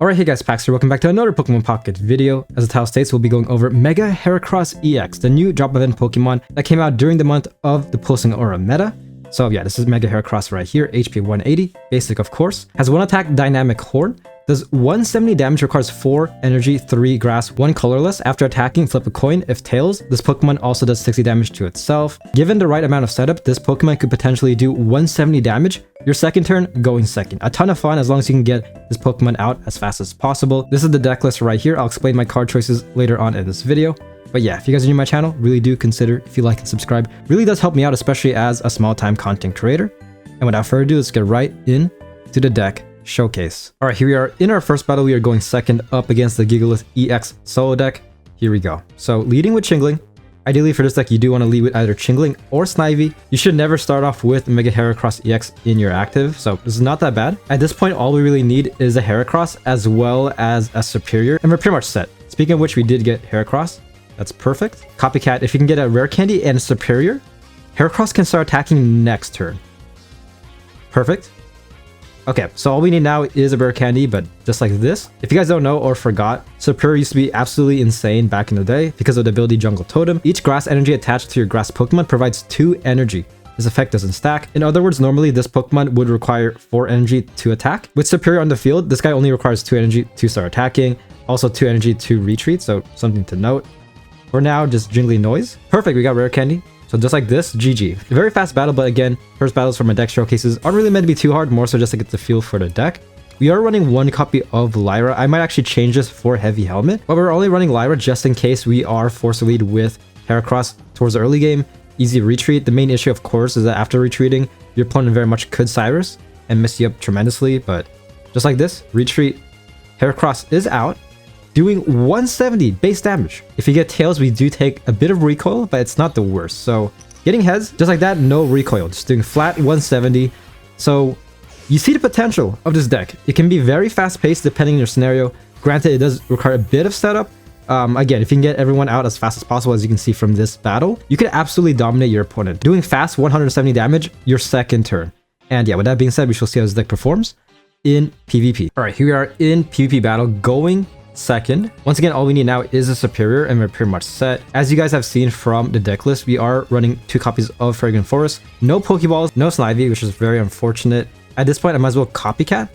Alright, hey guys, Pax here. Welcome back to another Pokemon Pocket video. As the title states, we'll be going over Mega Heracross EX, the new drop event Pokemon that came out during the month of the Pulsing Aura meta. So yeah, this is Mega Heracross right here, HP 180, basic of course. Has 1 attack, Dynamic Horn. Does 170 damage, requires 4 energy, 3 grass, 1 colorless. After attacking, flip a coin. If tails, this Pokemon also does 60 damage to itself. Given the right amount of setup, this Pokemon could potentially do 170 damage. Your second turn, going second. A ton of fun as long as you can get this Pokemon out as fast as possible. This is the deck list right here. I'll explain my card choices later on in this video. But yeah, if you guys are new to my channel, really do consider if you like and subscribe. Really does help me out, especially as a small-time content creator. And without further ado, let's get right in to the deck showcase. Alright, here we are in our first battle. We are going second up against the Gigalith Ex solo deck. Here we go. So leading with Chingling. Ideally for this deck, you do want to lead with either Chingling or Snivy. You should never start off with Mega Heracross EX in your active, so this is not that bad. At this point, all we really need is a Heracross as well as a Superior, and we're pretty much set. Speaking of which, we did get Heracross. That's perfect. Copycat, if you can get a Rare Candy and a Superior, Heracross can start attacking next turn. Perfect. Okay, so all we need now is a Rare Candy, but just like this. If you guys don't know or forgot, Superior used to be absolutely insane back in the day because of the ability Jungle Totem. Each grass energy attached to your grass Pokemon provides 2 energy. This effect doesn't stack. In other words, normally this Pokemon would require 4 energy to attack. With Superior on the field, this guy only requires 2 energy to start attacking, also 2 energy to retreat, so something to note. For now, just Jingly Noise. Perfect, we got Rare Candy. So just like this, GG. Very fast battle, but again, first battles for my deck showcases aren't really meant to be too hard, more so just to get the feel for the deck. We are running 1 copy of Lyra. I might actually change this for Heavy Helmet, but we're only running Lyra just in case we are forced to lead with Heracross towards the early game. Easy retreat. The main issue, of course, is that after retreating, your opponent very much could Cyrus and mess you up tremendously, but just like this, retreat. Heracross is out, doing 170 base damage. If you get tails, we do take a bit of recoil, but it's not the worst. So getting heads, just like that, no recoil, just doing flat 170. So you see the potential of this deck. It can be very fast paced depending on your scenario. Granted, it does require a bit of setup. Again, if you can get everyone out as fast as possible, as you can see from this battle, you can absolutely dominate your opponent. Doing fast 170 damage your second turn. And yeah, with that being said, we shall see how this deck performs in PvP. All right, here we are in PvP battle going second. Once again, all we need now is a Superior and we're pretty much set. As you guys have seen from the deck list, we are running 2 copies of Fragrant Forest. No Pokeballs, no Snivy, which is very unfortunate. At this point, I might as well Copycat.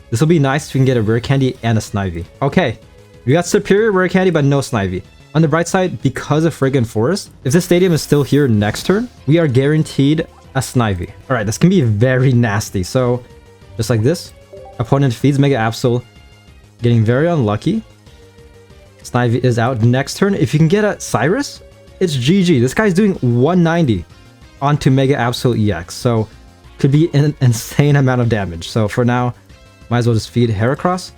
This will be nice if we can get a Rare Candy and a Snivy. Okay, we got Superior, Rare Candy, but no Snivy. On the bright side, because of Fragrant Forest, if this stadium is still here next turn, we are guaranteed a Snivy. All right, this can be very nasty. So just like this, opponent feeds Mega Absol, getting very unlucky. Snivy is out next turn. If you can get a Cyrus, it's GG. This guy's doing 190 onto Mega Absol EX. So could be an insane amount of damage. So for now, might as well just feed Heracross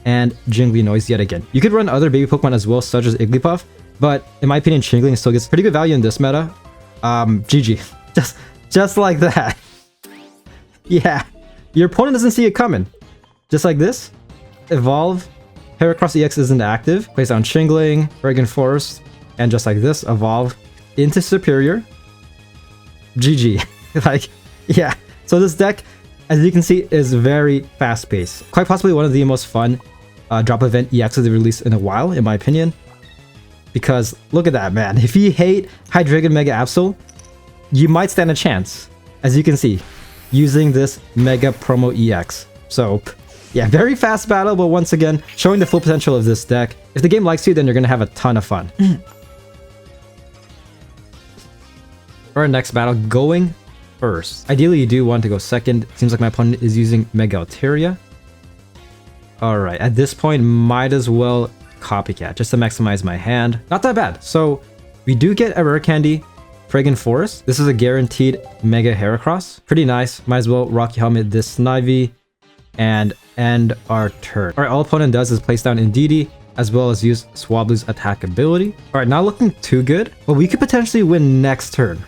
and Jingly Noise yet again. You could run other baby Pokemon as well, such as Igglybuff, but in my opinion, Chingling still gets pretty good value in this meta. GG. Just like that. Yeah. Your opponent doesn't see it coming. Just like this. Evolve. Heracross EX isn't active. Place on Chingling, Fragrant Forest, and just like this, evolve into Superior. GG. Like, yeah. So this deck, as you can see, is very fast-paced. Quite possibly one of the most fun drop event EXs they released in a while, in my opinion. Because look at that, man. If you hate Hydreigon Mega Absol, you might stand a chance, as you can see, using this Mega Promo EX. So yeah, very fast battle, but once again, showing the full potential of this deck. If the game likes you, then you're going to have a ton of fun. For our next battle, going first. Ideally, you do want to go second. Seems like my opponent is using Mega Altaria. Alright, at this point, might as well Copycat, just to maximize my hand. Not that bad. So, we do get a Rare Candy, Fragrant Forest. This is a guaranteed Mega Heracross. Pretty nice. Might as well Rocky Helmet this Snivy and end our turn. Alright, all opponent does is place down Indeedee, as well as use Swablu's attack ability. Alright, not looking too good, but we could potentially win next turn.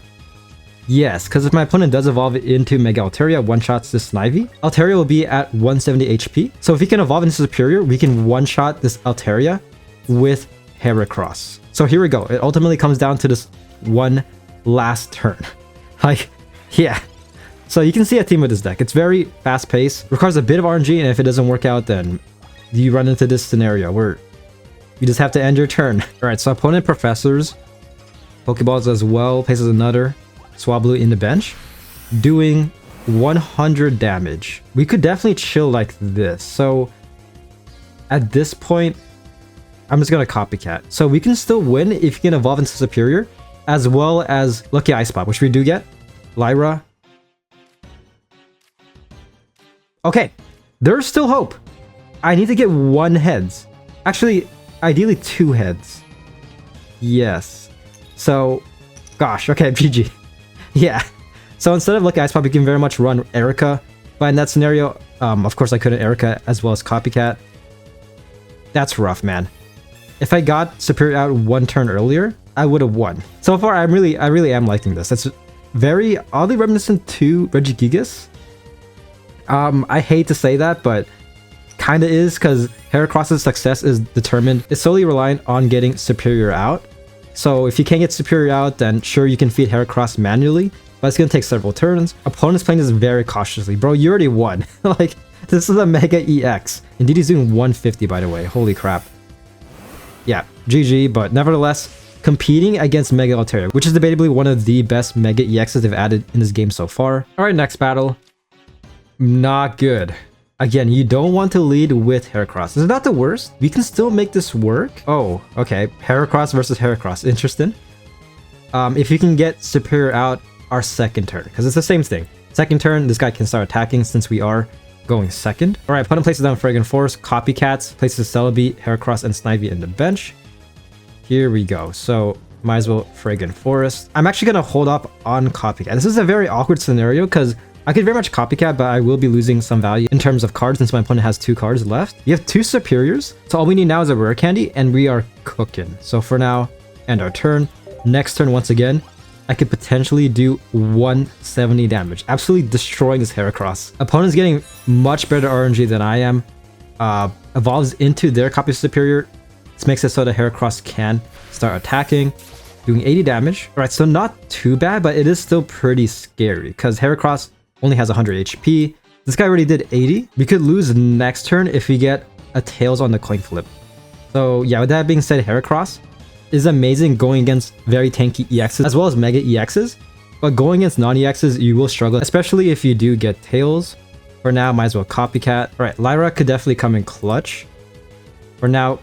Yes, because if my opponent does evolve into Mega Altaria, one-shots this Snivy, Altaria will be at 170 HP. So if he can evolve into Superior, we can one-shot this Altaria with Heracross. So here we go. It ultimately comes down to this one last turn. Like, yeah. So you can see a team with this deck. It's very fast-paced, requires a bit of RNG, and if it doesn't work out, then you run into this scenario where you just have to end your turn. Alright, so opponent professors Pokeballs as well, places another Swablu in the bench, doing 100 damage. We could definitely chill like this. So at this point, I'm just gonna copycat. So we can still win if you can evolve into Superior, as well as Lucky Ice Spot, which we do get. Lyra. Okay, there's still hope. I need to get 1 heads. Actually, ideally 2 heads. Yes. So, gosh, okay, GG. Yeah. So instead of Lucky Ice Pop, we can very much run Erica. But in that scenario, of course I couldn't Erica as well as Copycat. That's rough, man. If I got Superior out 1 turn earlier, I would have won. So far, I really am liking this. That's very oddly reminiscent to Regigigas. I hate to say that, but kinda is, because Heracross's success is solely reliant on getting Superior out. So if you can't get Superior out, then sure, you can feed Heracross manually, but it's gonna take several turns. Opponent's playing this very cautiously. Bro, you already won. Like, this is a Mega EX. Indeed, he's doing 150, by the way. Holy crap. Yeah, GG, but nevertheless, competing against Mega Altaria, which is debatably one of the best Mega EXs they've added in this game so far. Alright, next battle. Not good. Again, you don't want to lead with Heracross. This is not the worst. We can still make this work. Oh, okay. Heracross versus Heracross. Interesting. If you can get Superior out our second turn, because it's the same thing. Second turn, this guy can start attacking since we are going second. Alright, opponent places down Fragrant Forest, Copycats, places Celebi, Heracross, and Snivy in the bench. Here we go. So, might as well Fragrant Forest. I'm actually going to hold up on Copycat. This is a very awkward scenario because I could very much Copycat, but I will be losing some value in terms of cards since my opponent has 2 cards left. You have 2 Superiors, so all we need now is a Rare Candy, and we are cooking. So for now, end our turn. Next turn, once again, I could potentially do 170 damage, absolutely destroying this Heracross. Opponent's getting much better RNG than I am. Evolves into their copy of Superior. This makes it so that Heracross can start attacking, doing 80 damage. Alright, so not too bad, but it is still pretty scary because Heracross only has 100 HP. This guy already did 80. We could lose next turn if we get a Tails on the coin flip. So yeah, with that being said, Heracross is amazing going against very tanky EXs as well as Mega EXs. But going against non-EXs, you will struggle, especially if you do get Tails. For now, might as well Copycat. Alright, Lyra could definitely come in clutch. For now,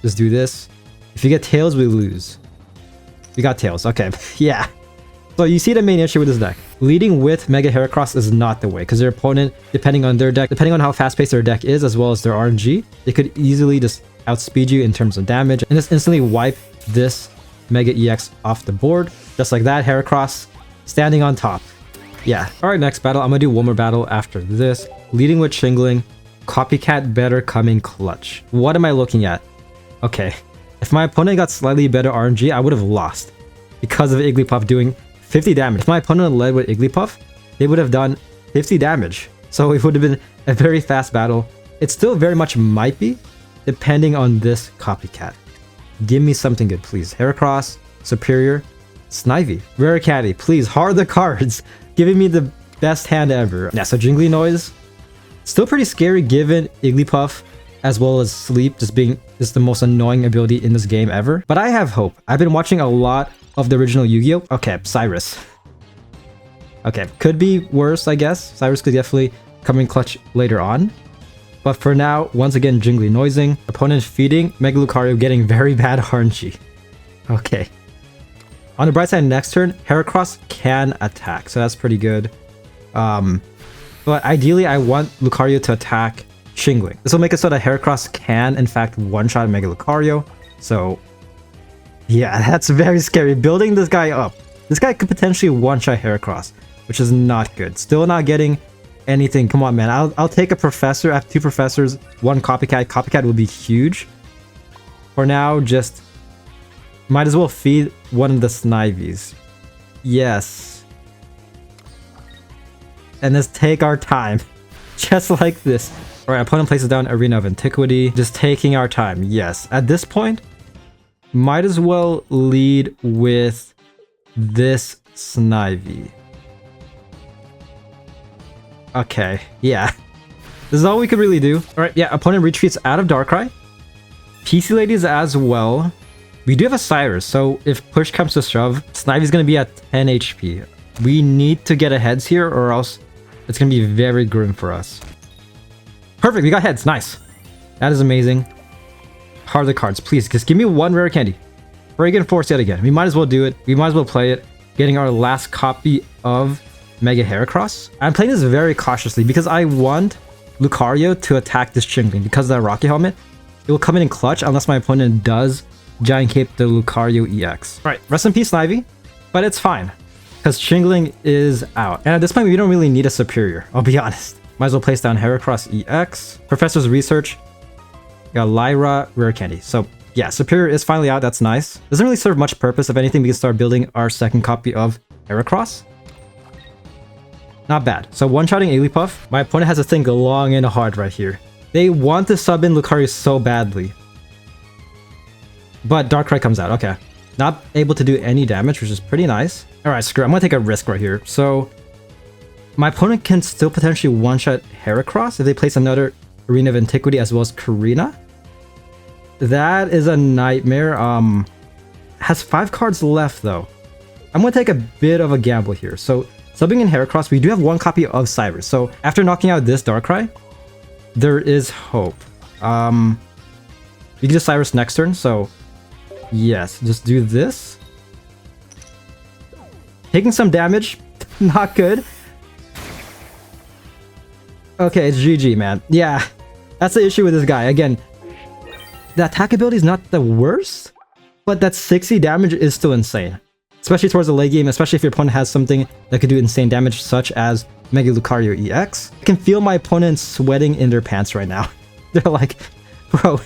just do this. If you get Tails, we lose. We got Tails. Okay, yeah. So you see the main issue with this deck. Leading with Mega Heracross is not the way, because their opponent, depending on their deck, depending on how fast-paced their deck is, as well as their RNG, they could easily just outspeed you in terms of damage, and just instantly wipe this Mega EX off the board. Just like that, Heracross standing on top. Yeah. Alright, next battle. I'm gonna do one more battle after this. Leading with Shingling, Copycat better come in clutch. What am I looking at? Okay. If my opponent got slightly better RNG, I would have lost because of Igglybuff doing 50 damage. If my opponent led with Igglybuff, they would have done 50 damage. So it would have been a very fast battle. It still very much might be, depending on this Copycat. Give me something good, please. Heracross, Superior, Snivy, Rare Caddy, please. Hard the cards. Giving me the best hand ever. Yeah, so Jingly Noise. Still pretty scary given Igglybuff as well as Sleep just being the most annoying ability in this game ever. But I have hope. I've been watching a lot of the original Yu-Gi-Oh! Okay, Cyrus. Okay, could be worse, I guess. Cyrus could definitely come in clutch later on. But for now, once again, Jingly Noising. Opponent feeding, Mega Lucario getting very bad RNG. Okay. On the bright side, next turn, Heracross can attack, so that's pretty good. But ideally, I want Lucario to attack Shingling. This will make it so that Heracross can, in fact, one-shot Mega Lucario. So, yeah, that's very scary. Building this guy up. This guy could potentially one-shot Heracross, which is not good. Still not getting anything. Come on, man. I'll take a Professor. I have 2 Professors, 1 Copycat. Copycat will be huge. For now, just might as well feed one of the Snivies. Yes. And let's take our time. Just like this. Alright, opponent places down Arena of Antiquity. Just taking our time. Yes. At this point, might as well lead with this Snivy. Okay, yeah. This is all we could really do. All right, yeah, opponent retreats out of Darkrai. PC Ladies as well. We do have a Cyrus, so if push comes to shove, Snivy's going to be at 10 HP. We need to get a heads here or else it's going to be very grim for us. Perfect, we got heads. Nice. That is amazing. Heart of the cards, please, just give me one rare candy. Friggin' Force yet again. We might as well do it. We might as well play it. Getting our last copy of Mega Heracross. I'm playing this very cautiously because I want Lucario to attack this Chingling. Because of that Rocky Helmet, it will come in clutch unless my opponent does Giant Cape the Lucario EX. Alright, rest in peace Snivy. But it's fine. Because Chingling is out. And at this point, we don't really need a superior. I'll be honest. Might as well place down Heracross EX. Professor's Research. Got Lyra, Rare Candy. So yeah, Superior is finally out. That's nice. Doesn't really serve much purpose. If anything, we can start building our second copy of Heracross. Not bad. So one-shotting Igglybuff. My opponent has to think long and hard right here. They want to sub in Lucario so badly. But Darkrai comes out. Okay. Not able to do any damage, which is pretty nice. Alright, screw it. I'm going to take a risk right here. So my opponent can still potentially one-shot Heracross if they place another Arena of Antiquity as well as Karina. That is a nightmare. Has 5 cards left though. I'm going to take a bit of a gamble here. So subbing in Heracross, we do have 1 copy of Cyrus. So after knocking out this Darkrai, there is hope. We can just Cyrus next turn. So yes, just do this. Taking some damage. Not good. Okay, it's GG, man. Yeah, that's the issue with this guy. Again, the attack ability is not the worst, but that 60 damage is still insane. Especially towards the late game, especially if your opponent has something that could do insane damage, such as Mega Lucario EX. I can feel my opponents sweating in their pants right now. They're like, bro,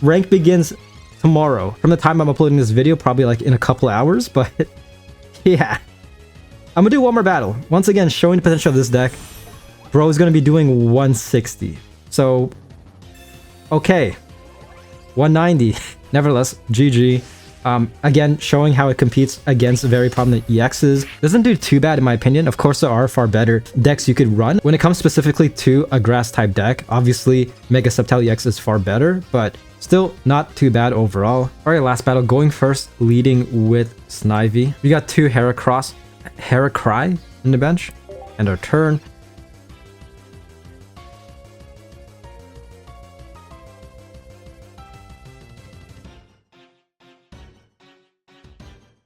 rank begins tomorrow. From the time I'm uploading this video, probably like in a couple hours, but yeah. I'm gonna do one more battle. Once again, showing the potential of this deck. Bro is gonna be doing 160. So, okay. 190. Nevertheless, GG. Again, showing how it competes against very prominent EXs. Doesn't do too bad in my opinion. Of course, there are far better decks you could run. When it comes specifically to a grass type deck, obviously Mega Sceptile EX is far better, but still not too bad overall. Alright, last battle. Going first, leading with Snivy. We got 2 Heracry in the bench. And our turn.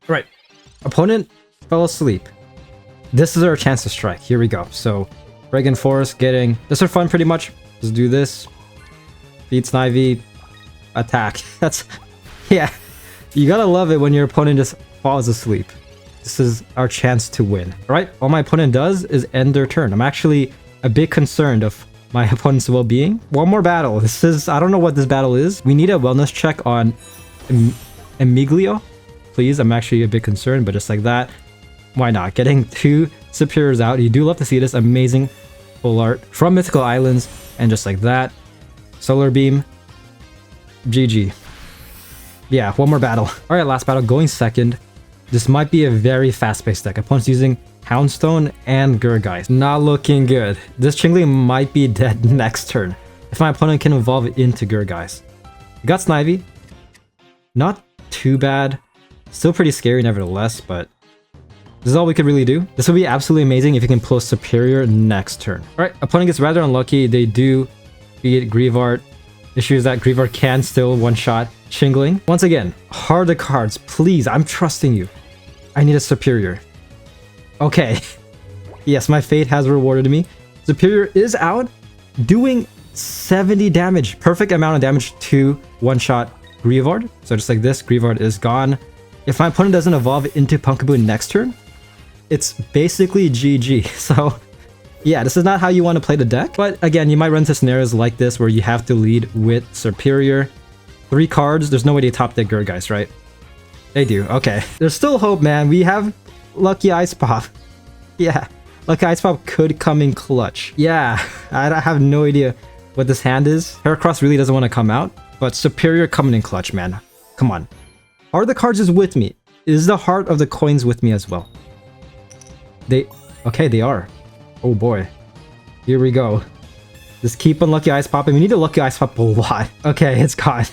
Right. Opponent fell asleep. This is our chance to strike. Here we go. So, Regan Forest getting... This is fun pretty much. Just do this. Beat Snivy. Attack. That's... Yeah. You gotta love it when your opponent just falls asleep. This is our chance to win. Alright, all my opponent does is end their turn. I'm actually a bit concerned of my opponent's well-being. One more battle. This is... I don't know what this battle is. We need a wellness check on Emiglio. Please, I'm actually a bit concerned, but just like that, why not? Getting 2 superiors out. You do love to see this amazing full art from Mythical Islands, and just like that, Solar Beam, GG. Yeah, one more battle. All right, last battle, going second. This might be a very fast-paced deck. Opponent's using Houndstone and Gourgeist. Not looking good. This Chingling might be dead next turn if my opponent can evolve into Gourgeist. We got Snivy. Not too bad. Still pretty scary nevertheless, but this is all we could really do. This would be absolutely amazing if you can pull Superior next turn. Alright, opponent gets rather unlucky. They do beat Greavard. Issue is that Greavard can still one-shot Chingling. Once again, heart of the cards. Please, I'm trusting you. I need a Superior. Okay. Yes, my fate has rewarded me. Superior is out, doing 70 damage. Perfect amount of damage to one-shot Greavard. So just like this, Greavard is gone. If my opponent doesn't evolve into Pumpkaboo next turn, it's basically GG. So yeah, this is not how you want to play the deck. But again, you might run into scenarios like this where you have to lead with Superior. 3 cards, there's no way they top deck Gourgeist, right? They do, okay. There's still hope, man. We have Lucky Ice Pop. Yeah, Lucky Ice Pop could come in clutch. Yeah, I have no idea what this hand is. Heracross really doesn't want to come out, but Superior coming in clutch, man. Come on. Heart of the cards is with me. Is the heart of the coins with me as well? Okay, they are. Oh boy. Here we go. Just keep on Lucky Ice popping. We need to Lucky Ice pop a lot. Okay, it's gone.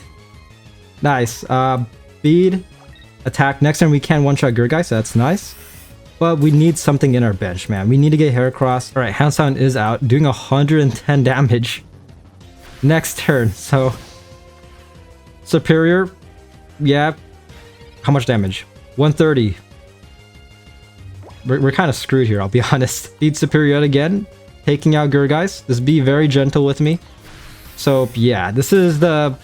Nice. Speed. Attack. Next turn we can one-shot Gourgeist, so that's nice. But we need something in our bench, man. We need to get Heracross. Alright, Houndstone is out, doing 110 damage. Next turn, so... Superior. Yeah. How much damage? 130. We're kind of screwed here, I'll be honest. Speed Superior again. Taking out Gourgeist. Just be very gentle with me. So, yeah. This is the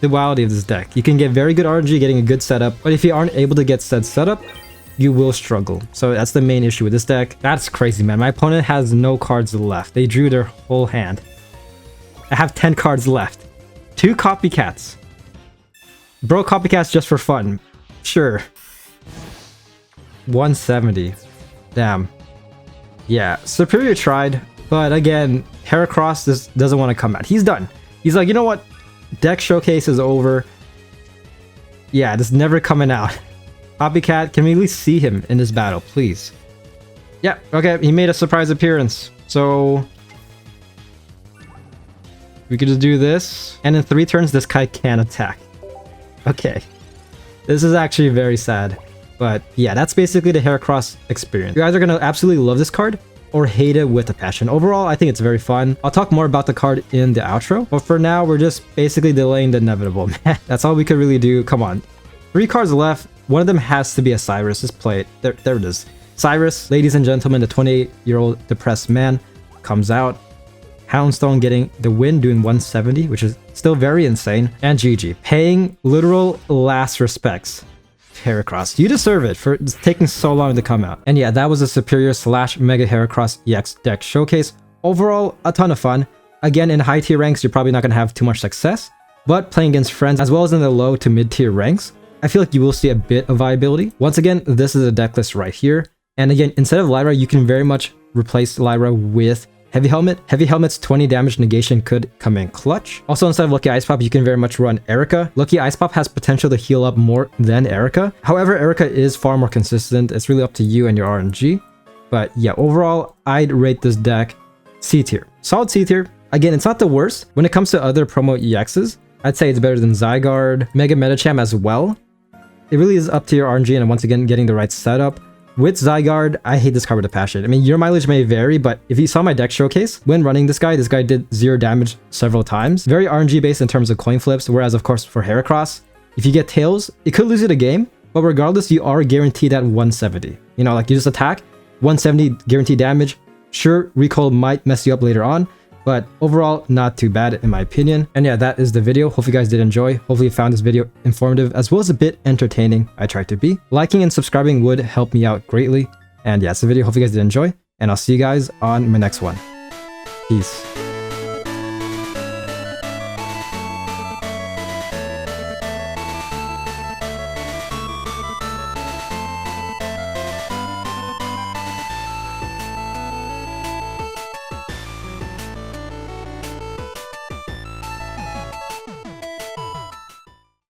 duality of this deck. You can get very good RNG getting a good setup, but if you aren't able to get said setup, you will struggle. So that's the main issue with this deck. That's crazy, man. My opponent has no cards left. They drew their whole hand. I have 10 cards left. 2 copycats. Bro, copycats just for fun. Sure. 170. Damn. Yeah, Superior tried, but again, Heracross just doesn't want to come out. He's done. He's like, you know what? Deck showcase is over. Yeah, this never coming out. Copycat, can we at least see him in this battle, please? Yeah, okay, he made a surprise appearance. So we could just do this, and in 3 turns, this guy can attack. Okay. This is actually very sad. But yeah, that's basically the Heracross experience. You guys are gonna absolutely love this card or hate it with a passion. Overall, I think it's very fun. I'll talk more about the card in the outro, but for now, we're just basically delaying the inevitable. That's all we could really do. Come on. 3 cards left. One of them has to be a Cyrus. Just play it. There it is. Cyrus, ladies and gentlemen, the 28-year-old depressed man comes out. Houndstone getting the win, doing 170, which is still very insane. And GG, paying literal last respects. Heracross, you deserve it for taking so long to come out. And yeah, that was a Superior / Mega Heracross EX deck showcase. Overall, a ton of fun. Again, in high tier ranks, you're probably not going to have too much success, but playing against friends, as well as in the low to mid tier ranks, I feel like you will see a bit of viability. Once again, this is a deck list right here. And again, instead of Lyra, you can very much replace Lyra with Heavy Helmet. Heavy Helmet's 20 damage negation could come in clutch. Also, instead of Lucky Ice Pop, you can very much run Erica. Lucky Ice Pop has potential to heal up more than Erica. However, Erica is far more consistent. It's really up to you and your RNG. But yeah, overall, I'd rate this deck C tier. Solid C tier. Again, it's not the worst. When it comes to other promo EXs, I'd say it's better than Zygarde, Mega Medicham as well. It really is up to your RNG and once again, getting the right setup. With Zygarde, I hate this card with a passion. I mean, your mileage may vary, but if you saw my deck showcase, when running this guy did 0 damage several times. Very RNG based in terms of coin flips, whereas of course for Heracross, if you get Tails, it could lose you the game, but regardless, you are guaranteed at 170. You know, like you just attack, 170 guaranteed damage. Sure, Recall might mess you up later on, but overall, not too bad in my opinion. And yeah, that is the video. Hope you guys did enjoy. Hopefully you found this video informative as well as a bit entertaining. I tried to be. Liking and subscribing would help me out greatly. And yeah, it's the video. Hope you guys did enjoy. And I'll see you guys on my next one. Peace.